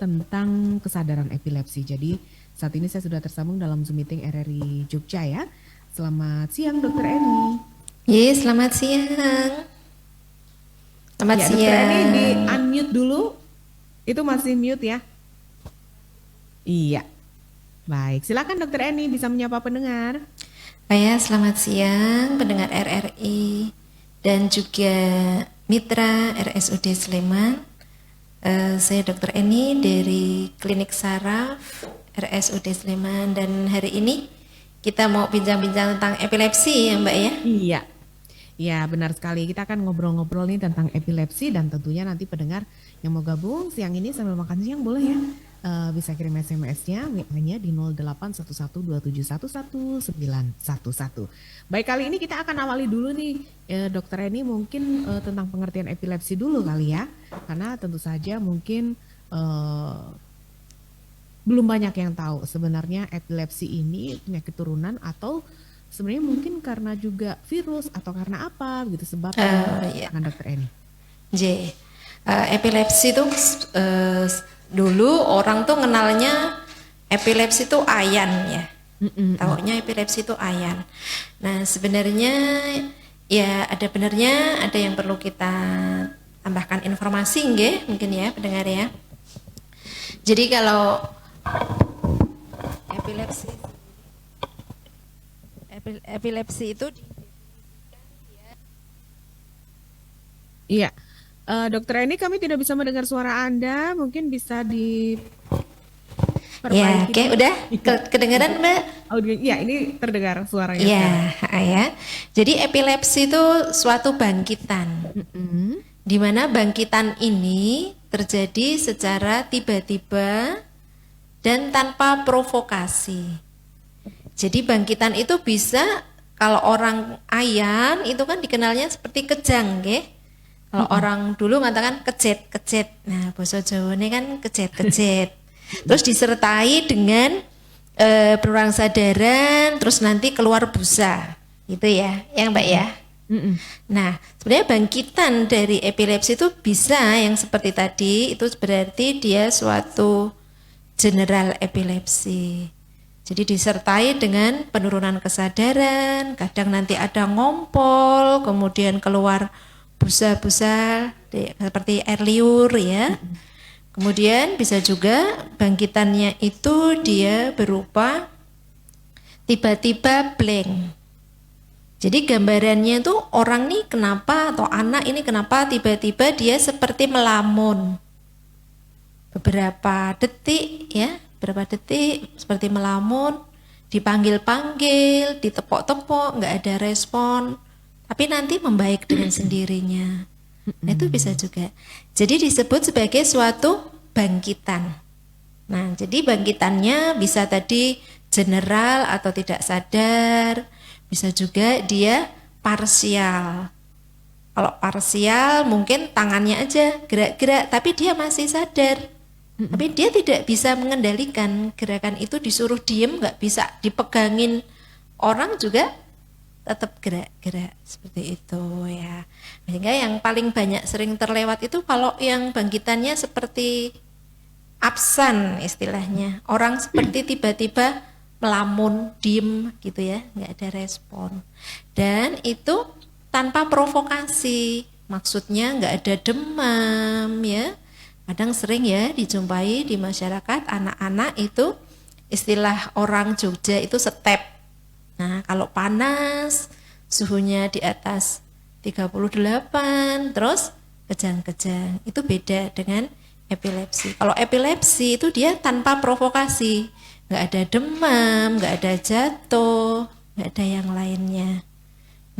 tentang kesadaran epilepsi. Jadi saat ini saya sudah tersambung dalam Zoom meeting RRI Jogja ya. Selamat siang Dokter Eni. Selamat siang. Selamat ya, siang. Dokter Eni di unmute dulu. Itu masih mute ya? Iya. Baik, silakan Dokter Eni bisa menyapa pendengar. Selamat siang pendengar RRI dan juga mitra RSUD Sleman. Saya Dr. Eni dari Klinik Saraf RSUD Sleman dan hari ini kita mau bincang-bincang tentang epilepsi ya Mbak ya? Iya. Ya benar sekali, kita akan ngobrol-ngobrol nih tentang epilepsi dan tentunya nanti pendengar yang mau gabung siang ini sambil makan siang boleh ya. Bisa kirim SMS-nya, WA-nya di 081127111911. Baik, kali ini kita akan awali dulu nih Dokter Eni mungkin tentang pengertian epilepsi dulu kali ya. Karena tentu saja mungkin belum banyak yang tahu sebenarnya epilepsi ini penyakit turunan atau sebenarnya mungkin karena juga virus atau karena apa gitu sebabnya. Dengan Dokter Eni. Epilepsi itu dulu orang tuh kenalnya epilepsi itu ayan ya. Taunya epilepsi itu ayan. Nah sebenarnya ya ada benarnya, ada yang perlu kita tambahkan informasi nggih mungkin ya pendengar ya. Jadi kalau epilepsi itu Iya. Dokter Eni kami tidak bisa mendengar suara Anda, mungkin bisa diperbaiki. Ya, oke, udah kedengaran Mbak? Iya, ini terdengar suaranya. Ya. Jadi epilepsi itu suatu bangkitan, di mana bangkitan ini terjadi secara tiba-tiba dan tanpa provokasi. Jadi bangkitan itu bisa, kalau orang ayan itu kan dikenalnya seperti kejang, nggih. Kalau orang dulu mengatakan kejet. Nah, basa Jawa ini kan kejet. Terus disertai dengan penurunan sadaran, terus nanti keluar busa. Gitu ya, yang Mbak ya. Nah, sebenarnya bangkitan dari epilepsi itu bisa yang seperti tadi, itu berarti dia suatu general epilepsi. Jadi disertai dengan penurunan kesadaran, kadang nanti ada ngompol, kemudian keluar busa-busa seperti air liur ya. Kemudian bisa juga bangkitannya itu dia berupa tiba-tiba blank. Jadi gambarannya itu orang nih kenapa atau anak ini kenapa tiba-tiba dia seperti melamun. Beberapa detik seperti melamun, dipanggil-panggil, ditepok-tepok, nggak ada respon. Tapi nanti membaik dengan sendirinya. Nah, itu bisa juga. Jadi disebut sebagai suatu bangkitan. Nah, jadi bangkitannya bisa tadi general atau tidak sadar, bisa juga dia parsial. Kalau parsial mungkin tangannya aja gerak-gerak, tapi dia masih sadar. Tapi dia tidak bisa mengendalikan gerakan itu, disuruh diem, nggak bisa dipegangin orang juga tetap gerak-gerak seperti itu ya. Sehingga yang paling banyak sering terlewat itu kalau yang bangkitannya seperti absen istilahnya. Orang seperti tiba-tiba melamun, diem gitu ya, nggak ada respon. Dan itu tanpa provokasi, maksudnya nggak ada demam ya. Kadang sering ya dijumpai di masyarakat anak-anak itu istilah orang Jogja itu step. Nah, kalau panas, suhunya di atas 38, terus kejang-kejang, itu beda dengan epilepsi. Kalau epilepsi itu dia tanpa provokasi, nggak ada demam, nggak ada jatuh, nggak ada yang lainnya.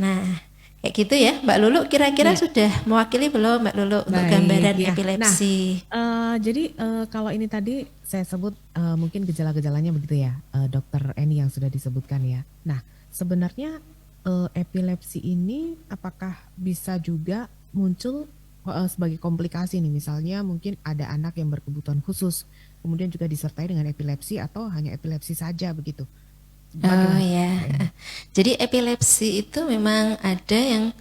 Nah, kayak gitu ya, Mbak Lulu kira-kira sudah mewakili belum Mbak Lulu untuk gambaran epilepsi? Nah, jadi kalau ini tadi saya sebut mungkin gejala-gejalanya begitu ya, Dokter Eni yang sudah disebutkan ya. Nah, sebenarnya epilepsi ini apakah bisa juga muncul sebagai komplikasi nih, misalnya mungkin ada anak yang berkebutuhan khusus, kemudian juga disertai dengan epilepsi atau hanya epilepsi saja begitu? Jadi epilepsi itu memang ada yang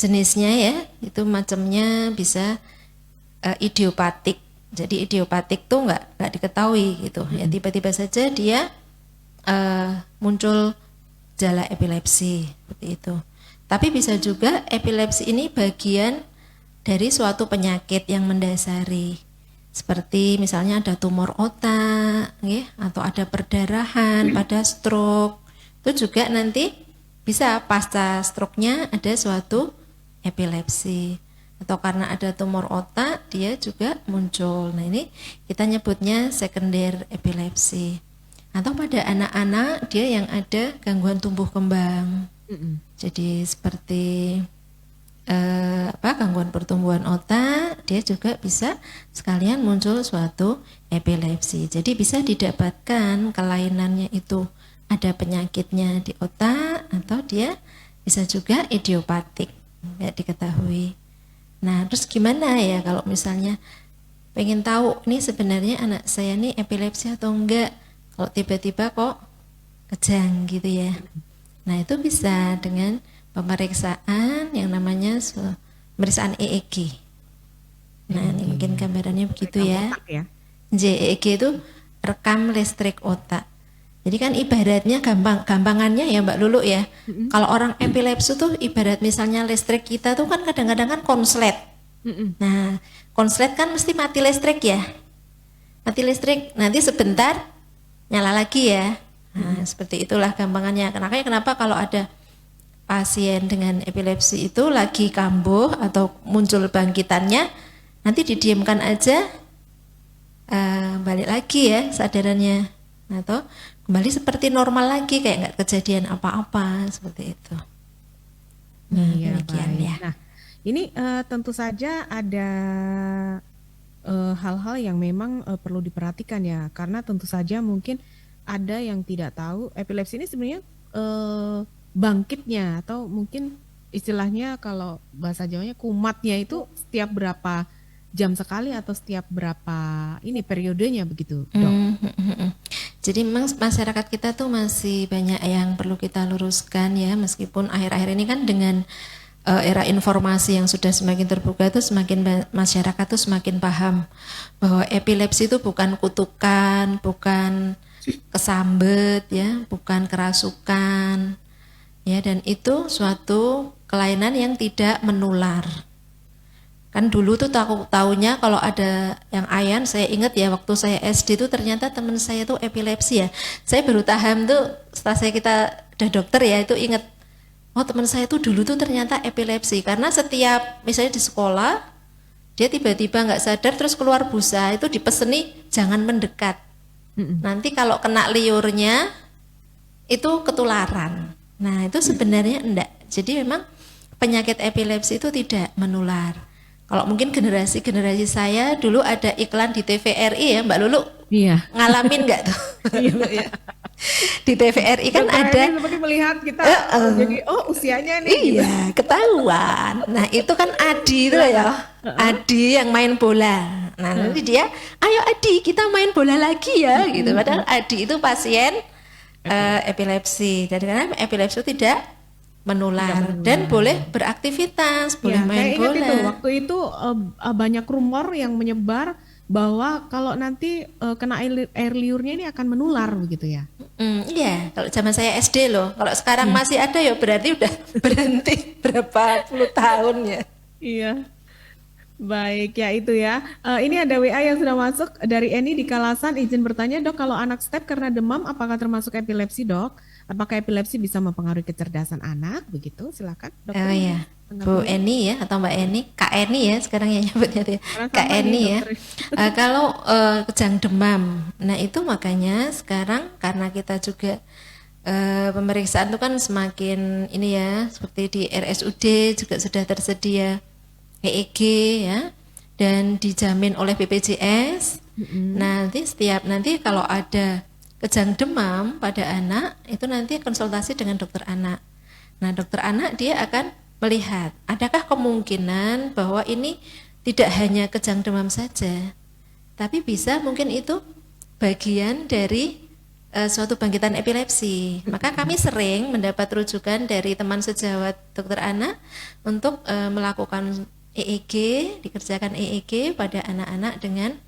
jenisnya ya, itu macamnya bisa idiopatik Jadi idiopatik tuh nggak diketahui gitu. Ya tiba-tiba saja dia muncul gejala epilepsi seperti itu. Tapi bisa juga epilepsi ini bagian dari suatu penyakit yang mendasari. Seperti misalnya ada tumor otak, ya, atau ada perdarahan pada stroke. Itu juga nanti bisa pasca stroke-nya ada suatu epilepsi. Atau karena ada tumor otak dia juga muncul. Nah ini kita nyebutnya sekunder epilepsi. Atau pada anak-anak dia yang ada gangguan tumbuh kembang. Jadi seperti gangguan pertumbuhan otak, dia juga bisa sekalian muncul suatu epilepsi. Jadi bisa didapatkan kelainannya itu ada penyakitnya di otak atau dia bisa juga idiopatik, nggak diketahui. Nah, terus gimana ya kalau misalnya pengen tahu ini sebenarnya anak saya nih epilepsi atau enggak? Kalau tiba-tiba kok kejang gitu ya. Nah, itu bisa dengan pemeriksaan yang namanya pemeriksaan EEG. Nah, ini mungkin gambarannya begitu ya. EEG itu rekam listrik otak. Jadi kan ibaratnya gampangannya ya Mbak Lulu ya. Kalau orang epilepsi tuh ibarat misalnya listrik kita tuh kan kadang-kadang kan konslet. Nah, konslet kan mesti mati listrik ya. Mati listrik, nanti sebentar nyala lagi ya. Nah, seperti itulah gampangannya. Kenapa kalau ada pasien dengan epilepsi itu lagi kambuh atau muncul bangkitannya, nanti didiamkan aja, balik lagi ya sadarannya, atau kembali seperti normal lagi kayak nggak kejadian apa-apa seperti itu. Nah, demikian ya. Nah, ini tentu saja ada hal-hal yang memang perlu diperhatikan ya, karena tentu saja mungkin ada yang tidak tahu epilepsi ini sebenarnya bangkitnya atau mungkin istilahnya kalau bahasa Jawanya kumatnya itu setiap berapa jam sekali atau setiap berapa ini periodenya begitu, Dok? Jadi memang masyarakat kita tuh masih banyak yang perlu kita luruskan ya, meskipun akhir-akhir ini kan dengan era informasi yang sudah semakin terbuka itu semakin masyarakat tuh semakin paham bahwa epilepsi itu bukan kutukan, bukan kesambet ya, bukan kerasukan ya, dan itu suatu kelainan yang tidak menular. Kan dulu tuh tahunya kalau ada yang ayan, saya ingat ya waktu saya SD tuh ternyata teman saya tuh epilepsi ya. Saya baru paham tuh setelah kita udah dokter ya, itu ingat, oh teman saya tuh dulu tuh ternyata epilepsi. Karena setiap misalnya di sekolah, dia tiba-tiba nggak sadar terus keluar busa, itu dipeseni jangan mendekat. Nanti kalau kena liurnya, itu ketularan. Nah itu sebenarnya enggak. Jadi memang penyakit epilepsi itu tidak menular. Kalau mungkin generasi saya dulu ada iklan di TVRI ya Mbak Lulu, iya. Ngalamin nggak tuh? Iya. Di TVRI kan ada. Seperti melihat kita, jadi usianya nih. Iya, ketahuan. Nah itu kan Adi itu ya, Adi yang main bola. Nah nanti dia, ayo Adi kita main bola lagi ya, gitu. Padahal Adi itu pasien epilepsi. Dan karena epilepsi itu tidak menular dan boleh beraktivitas, boleh main bola. Itu, waktu itu banyak rumor yang menyebar bahwa kalau nanti kena air liurnya ini akan menular begitu ya. Iya, kalau zaman saya SD loh. Kalau sekarang masih ada ya berarti udah berhenti berapa puluh tahun ya. Iya. Baik ya itu ya. Ini ada WA yang sudah masuk dari Eni di Kalasan, izin bertanya Dok, kalau anak step karena demam apakah termasuk epilepsi Dok? Apakah epilepsi bisa mempengaruhi kecerdasan anak? Begitu, silakan dokter. Oh iya, Bu Eni ya atau Mbak Eni, Kak Eni ya sekarang yang nyebutnya tuh ya. Kak Eni ya. Kalau kejang demam, nah itu makanya sekarang karena kita juga pemeriksaan itu kan semakin ini ya, seperti di RSUD juga sudah tersedia EEG ya, dan dijamin oleh BPJS. Nanti kalau ada kejang demam pada anak, itu nanti konsultasi dengan dokter anak. Nah, dokter anak dia akan melihat, adakah kemungkinan bahwa ini tidak hanya kejang demam saja, tapi bisa mungkin itu bagian dari suatu bangkitan epilepsi. Maka kami sering mendapat rujukan dari teman sejawat dokter anak untuk melakukan EEG, dikerjakan EEG pada anak-anak dengan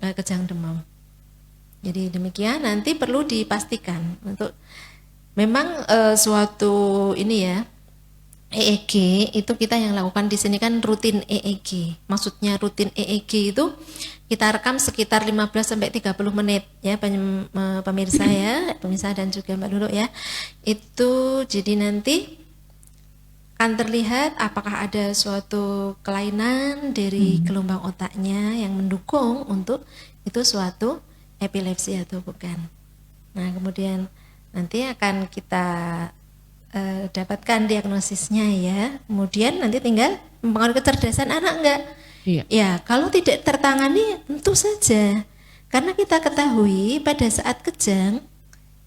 kejang demam. Jadi demikian, nanti perlu dipastikan untuk memang suatu ini ya, EEG itu kita yang lakukan di sini kan rutin EEG. Maksudnya rutin EEG itu kita rekam sekitar 15 sampai 30 menit ya pemirsa ya, pemirsa dan juga Mbak Lulu ya. Itu jadi nanti akan terlihat apakah ada suatu kelainan dari gelombang otaknya yang mendukung untuk itu suatu epilepsi atau bukan. Nah, kemudian nanti akan kita dapatkan diagnosisnya ya. Kemudian nanti tinggal mempengaruhi kecerdasan anak enggak? Iya. Ya, kalau tidak tertangani tentu saja. Karena kita ketahui pada saat kejang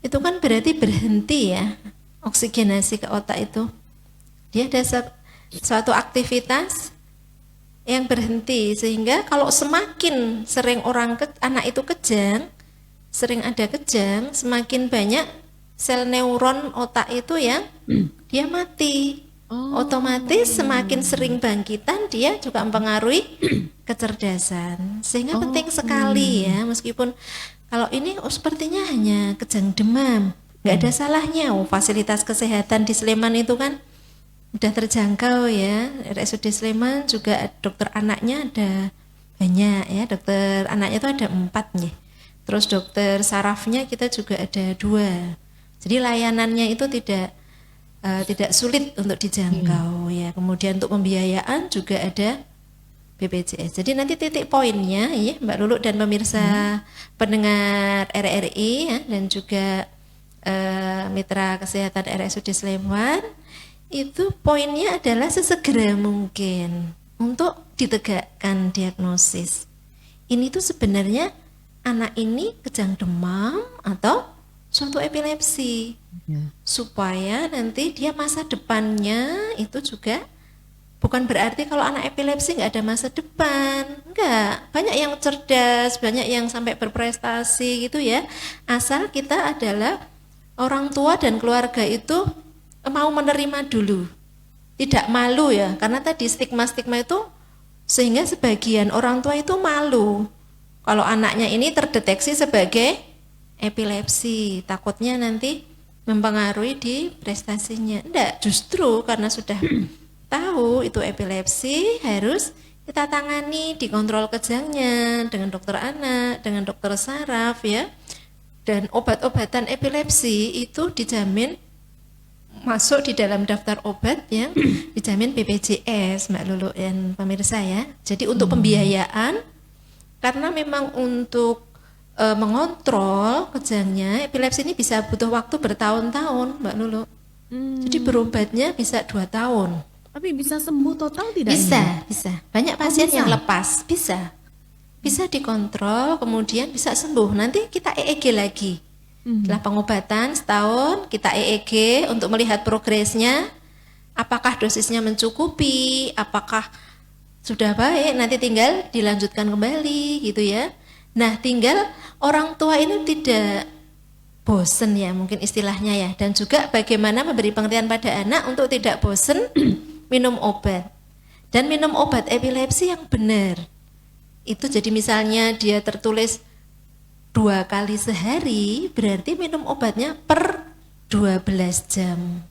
itu kan berarti berhenti ya oksigenasi ke otak itu. Dia ada suatu aktivitas yang berhenti sehingga kalau semakin sering anak itu kejang, sering ada kejang, semakin banyak sel neuron otak itu yang dia mati. Otomatis semakin sering bangkitan dia juga mempengaruhi kecerdasan. Sehingga penting sekali ya, meskipun kalau ini sepertinya hanya kejang demam, nggak ada salahnya. Fasilitas kesehatan di Sleman itu kan udah terjangkau ya. RSUD Sleman juga dokter anaknya ada banyak ya, dokter anaknya itu ada 4 nih. Terus dokter sarafnya kita juga ada 2. Jadi layanannya itu tidak sulit untuk dijangkau ya. Kemudian untuk pembiayaan juga ada BPJS. Jadi nanti titik poinnya ya Mbak Lulu dan pemirsa pendengar RRI ya, dan juga mitra kesehatan RSUD Sleman, itu poinnya adalah sesegera mungkin untuk ditegakkan diagnosis. Ini tuh sebenarnya anak ini kejang demam atau suatu epilepsi supaya nanti dia masa depannya itu juga bukan berarti kalau anak epilepsi nggak ada masa depan, nggak, banyak yang cerdas, banyak yang sampai berprestasi gitu ya, asal kita adalah orang tua dan keluarga itu mau menerima dulu, tidak malu ya, karena tadi stigma-stigma itu sehingga sebagian orang tua itu malu kalau anaknya ini terdeteksi sebagai epilepsi, takutnya nanti mempengaruhi di prestasinya. Enggak, justru karena sudah tahu itu epilepsi harus kita tangani, dikontrol kejangnya dengan dokter anak, dengan dokter saraf ya. Dan obat-obatan epilepsi itu dijamin masuk di dalam daftar obat yang dijamin BPJS, Mbak Lulu dan pemirsa ya. Jadi untuk pembiayaan, karena memang untuk mengontrol kejangnya, epilepsi ini bisa butuh waktu bertahun-tahun, Mbak Lulu. Jadi berobatnya bisa 2 tahun. Tapi bisa sembuh total tidak Bisa, ini? bisa. Banyak pasien bisa? yang lepas, bisa. Bisa dikontrol, kemudian bisa sembuh. Nanti kita EEG lagi. Setelah pengobatan setahun, kita EEG untuk melihat progresnya. Apakah dosisnya mencukupi, apakah sudah baik, nanti tinggal dilanjutkan kembali gitu ya. Nah, tinggal orang tua ini tidak bosen ya mungkin istilahnya ya, dan juga bagaimana memberi pengertian pada anak untuk tidak bosen minum obat dan minum obat epilepsi yang benar. Itu jadi misalnya dia tertulis 2 kali sehari, berarti minum obatnya per 12 jam.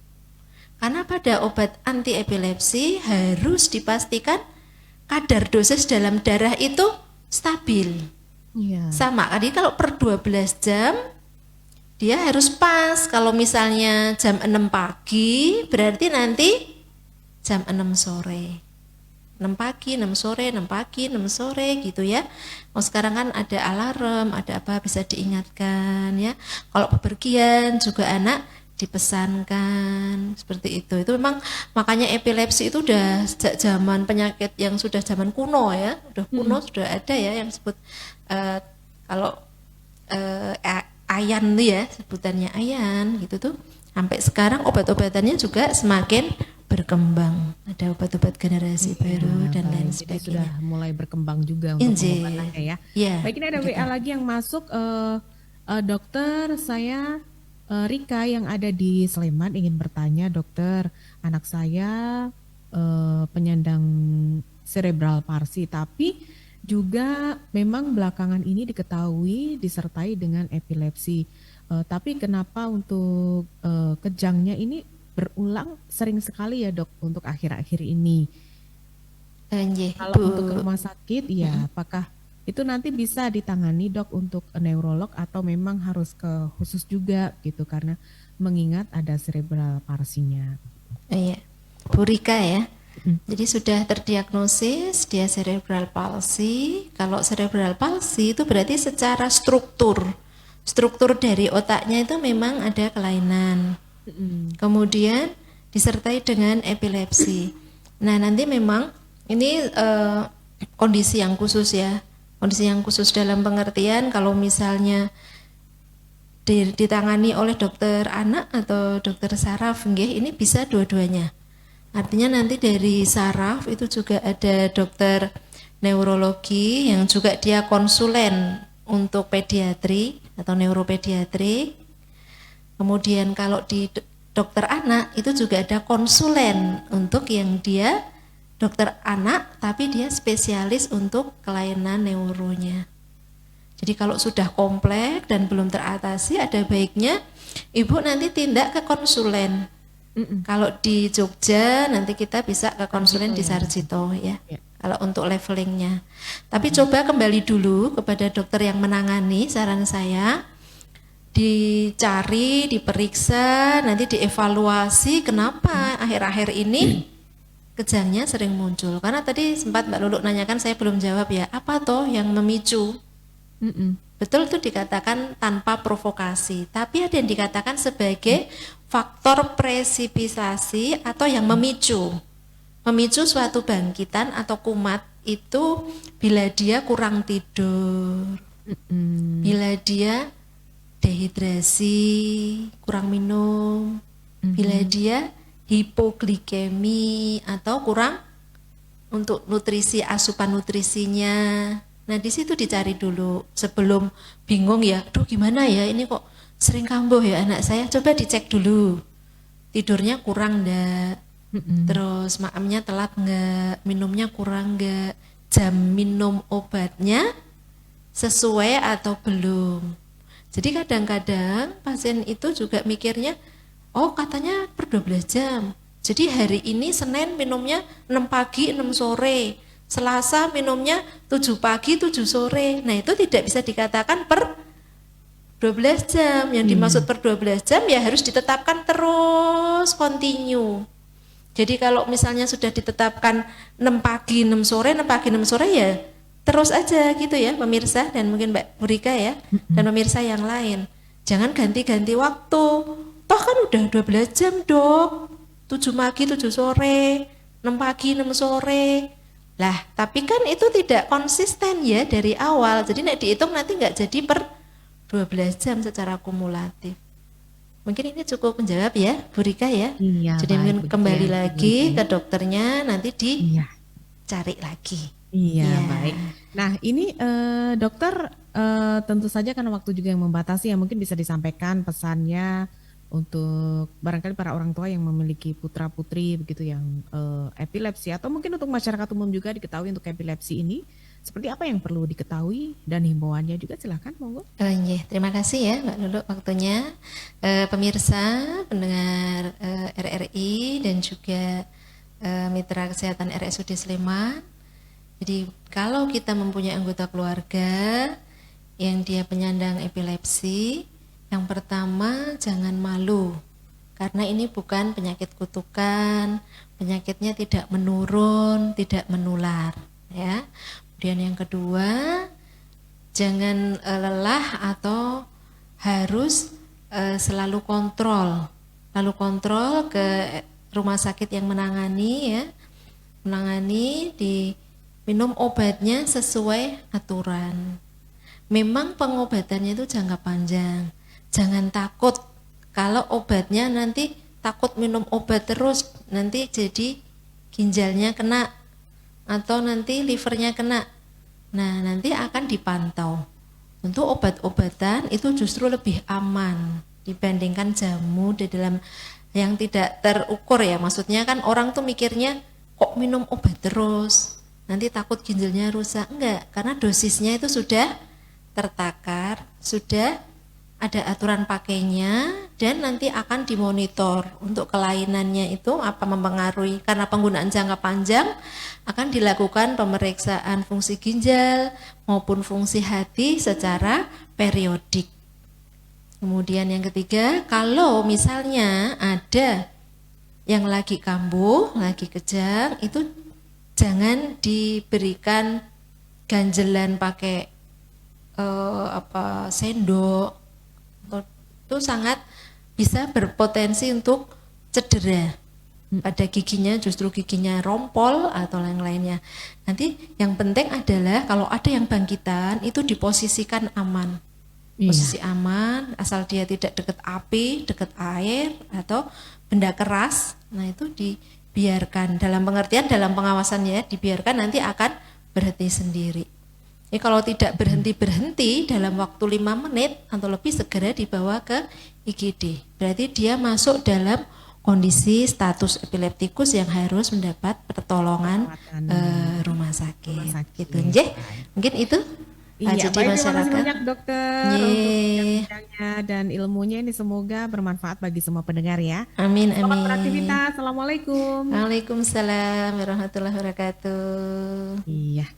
Karena pada obat anti epilepsi harus dipastikan kadar dosis dalam darah itu stabil. Iya. Sama, jadi kalau per 12 jam dia harus pas. Kalau misalnya jam 6 pagi berarti nanti jam 6 sore. 6 pagi, 6 sore, 6 pagi, 6 sore gitu ya. Oh, sekarang kan ada alarm, ada apa bisa diingatkan ya. Kalau bepergian juga anak dipesankan seperti itu. Itu memang makanya epilepsi itu udah sejak zaman penyakit yang sudah zaman kuno ya, udah kuno sudah ada ya yang disebut kalau ayan tuh ya, sebutannya ayan gitu tuh. Sampai sekarang obat-obatannya juga semakin berkembang. Ada obat-obat generasi baru dan lain Jadi sudah sebagainya. mulai berkembang juga untuk Injil. pengobatannya ya. Ya, Baik, ini ada WA lagi yang masuk. Dokter, saya Rika yang ada di Sleman ingin bertanya, dokter, anak saya penyandang cerebral palsy, tapi juga memang belakangan ini diketahui disertai dengan epilepsi. Tapi kenapa untuk kejangnya ini berulang sering sekali ya dok untuk akhir-akhir ini? Nggih, Kalau Bu. untuk ke rumah sakit, ya apakah itu nanti bisa ditangani dok untuk neurolog atau memang harus ke khusus juga gitu karena mengingat ada cerebral palsy-nya. Iya, Bu Rika ya. Mm. Jadi sudah terdiagnosis dia cerebral palsy. Kalau cerebral palsy itu berarti secara struktur dari otaknya itu memang ada kelainan. Mm-mm. Kemudian disertai dengan epilepsi. Nah, nanti memang ini kondisi yang khusus ya. Kondisi yang khusus dalam pengertian kalau misalnya ditangani oleh dokter anak atau dokter saraf, nggih, ini bisa dua-duanya. Artinya nanti dari saraf itu juga ada dokter neurologi yang juga dia konsulen untuk pediatri atau neuropediatri. Kemudian kalau di dokter anak itu juga ada konsulen untuk yang dia dokter anak tapi dia spesialis untuk kelainan neuronya. Jadi kalau sudah kompleks dan belum teratasi ada baiknya ibu nanti tindak ke konsulen. Mm-mm. Kalau di Jogja nanti kita bisa ke konsulen di Sarjito Sarjito ya. ya. Kalau untuk levelingnya. Tapi coba kembali dulu kepada dokter yang menangani, saran saya dicari, diperiksa, nanti dievaluasi kenapa akhir-akhir ini kejangnya sering muncul. Karena tadi sempat Mbak Lulu nanyakan saya belum jawab ya, apa toh yang memicu? Mm-mm. Betul itu dikatakan tanpa provokasi, tapi ada yang dikatakan sebagai faktor presipitasi atau yang memicu. Memicu suatu bangkitan atau kumat itu bila dia kurang tidur, Mm-mm. bila dia dehidrasi, kurang minum, bila dia hipoglikemi atau kurang untuk nutrisi, asupan nutrisinya. Nah, di situ dicari dulu sebelum bingung ya, aduh gimana ya ini kok sering kambuh ya anak saya, coba dicek dulu. Tidurnya kurang enggak? Mm-mm. Terus maamnya telat enggak? Minumnya kurang enggak? Jam minum obatnya sesuai atau belum? Jadi kadang-kadang pasien itu juga mikirnya, oh katanya per 12 jam. Jadi hari ini Senin minumnya 6 pagi 6 sore. Selasa minumnya 7 pagi 7 sore. Nah itu tidak bisa dikatakan per 12 jam. Yang dimaksud per 12 jam ya harus ditetapkan terus continue. Jadi kalau misalnya sudah ditetapkan 6 pagi 6 sore 6 pagi 6 sore ya terus aja gitu ya pemirsa dan mungkin Mbak Burika ya dan pemirsa yang lain. Jangan ganti-ganti waktu. Toh kan udah 12 jam dok. 7 pagi 7 sore 6 pagi 6 sore. Lah, tapi kan itu tidak konsisten ya dari awal. Jadi nek dihitung nanti nggak jadi per 12 jam secara kumulatif. Mungkin ini cukup menjawab ya, Bu Rika ya. Iya, Jadi baik mungkin begitu kembali ya, lagi Bu ke Rika. dokternya nanti Iya, dicari lagi. iya, Ya. baik. Nah, ini dokter tentu saja karena waktu juga yang membatasi ya, mungkin bisa disampaikan pesannya untuk barangkali para orang tua yang memiliki putra-putri begitu yang epilepsi atau mungkin untuk masyarakat umum juga diketahui untuk epilepsi ini seperti apa yang perlu diketahui dan himbauannya juga silakan monggo. Iya, terima kasih ya Mbak Lulu waktunya. Pemirsa, pendengar RRI dan juga mitra kesehatan RSUD Sleman. Jadi kalau kita mempunyai anggota keluarga yang dia penyandang epilepsi, yang pertama jangan malu. Karena ini bukan penyakit kutukan, penyakitnya tidak menurun, tidak menular, ya. Kemudian yang kedua, jangan lelah atau harus selalu kontrol ke rumah sakit yang menangani ya, menangani minum obatnya sesuai aturan. Memang pengobatannya itu jangka panjang. Jangan takut kalau obatnya nanti takut minum obat terus nanti jadi ginjalnya kena atau nanti livernya kena. Nah, nanti akan dipantau. Untuk obat-obatan itu justru lebih aman dibandingkan jamu di dalam yang tidak terukur ya. Maksudnya kan orang tuh mikirnya kok minum obat terus. nanti takut ginjalnya rusak. Enggak, karena dosisnya itu sudah tertakar, sudah ada aturan pakainya, dan nanti akan dimonitor untuk kelainannya itu apa mempengaruhi. Karena penggunaan jangka panjang akan dilakukan pemeriksaan fungsi ginjal maupun fungsi hati secara periodik. Kemudian yang ketiga, kalau misalnya ada yang lagi kambuh, lagi kejang, itu jangan diberikan ganjelan pakai sendok. Itu sangat bisa berpotensi untuk cedera pada giginya, justru giginya rompol atau lain-lainnya. Nanti yang penting adalah kalau ada yang bangkitan itu diposisikan aman. Posisi aman, asal dia tidak dekat api, dekat air atau benda keras. Nah itu dibiarkan, dalam pengertian dalam pengawasannya dibiarkan, nanti akan berhenti sendiri. Kalau tidak berhenti-berhenti dalam waktu 5 menit atau lebih, segera dibawa ke IGD. Berarti dia masuk dalam kondisi status epileptikus yang harus mendapat pertolongan rumah sakit. Gitu. Mungkin itu. Iya, baik, terima kasih banyak dokter untuk bincang-bincangnya dan ilmunya ini, semoga bermanfaat bagi semua pendengar ya. Amin, amin. Selamat beraktivitas. Assalamualaikum. Waalaikumsalam warahmatullahi wabarakatuh. Iya.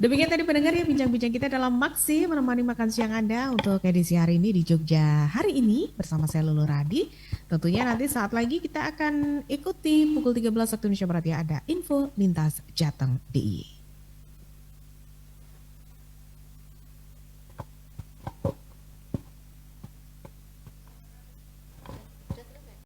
Demikian tadi pendengar ya bincang-bincang kita dalam Maksi menemani makan siang Anda untuk edisi hari ini di Jogja hari ini bersama saya Lulu Radi. Tentunya nanti saat lagi kita akan ikuti pukul 13 waktu Indonesia Barat ya, ada info lintas Jateng DIY.